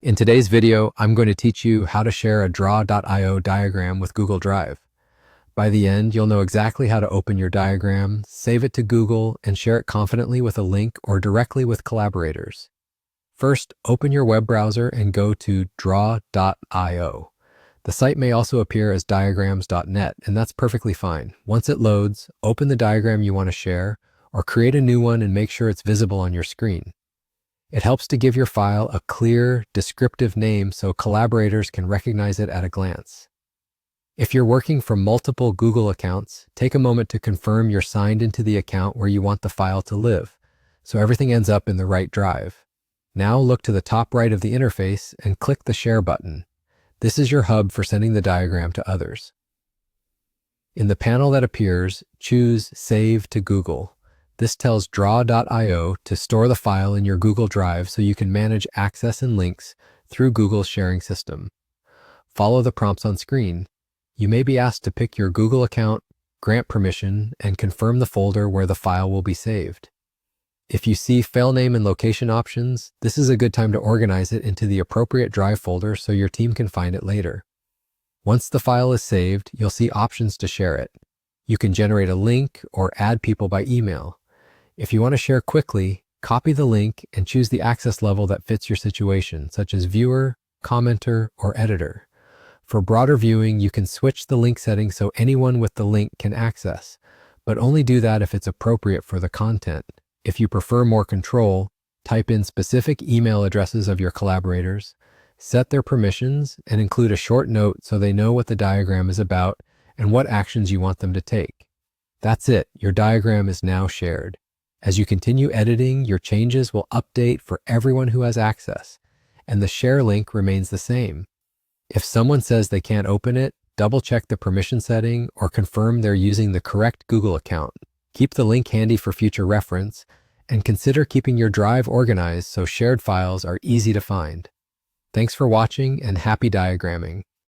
In today's video, I'm going to teach you how to share a draw.io diagram with Google Drive. By the end, you'll know exactly how to open your diagram, save it to Google, and share it confidently with a link or directly with collaborators. First, open your web browser and go to draw.io. The site may also appear as diagrams.net, and that's perfectly fine. Once it loads, open the diagram you want to share, or create a new one and make sure it's visible on your screen. It helps to give your file a clear, descriptive name so collaborators can recognize it at a glance. If you're working from multiple Google accounts, take a moment to confirm you're signed into the account where you want the file to live, so everything ends up in the right drive. Now look to the top right of the interface and click the Share button. This is your hub for sending the diagram to others. In the panel that appears, choose Save to Google. This tells draw.io to store the file in your Google Drive so you can manage access and links through Google's sharing system. Follow the prompts on screen. You may be asked to pick your Google account, grant permission, and confirm the folder where the file will be saved. If you see file name and location options, this is a good time to organize it into the appropriate Drive folder so your team can find it later. Once the file is saved, you'll see options to share it. You can generate a link or add people by email. If you want to share quickly, copy the link and choose the access level that fits your situation, such as viewer, commenter, or editor. For broader viewing, you can switch the link setting so anyone with the link can access, but only do that if it's appropriate for the content. If you prefer more control, type in specific email addresses of your collaborators, set their permissions, and include a short note so they know what the diagram is about and what actions you want them to take. That's it, your diagram is now shared. As you continue editing, your changes will update for everyone who has access, and the share link remains the same. If someone says they can't open it, double-check the permission setting or confirm they're using the correct Google account. Keep the link handy for future reference, and consider keeping your drive organized so shared files are easy to find. Thanks for watching and happy diagramming.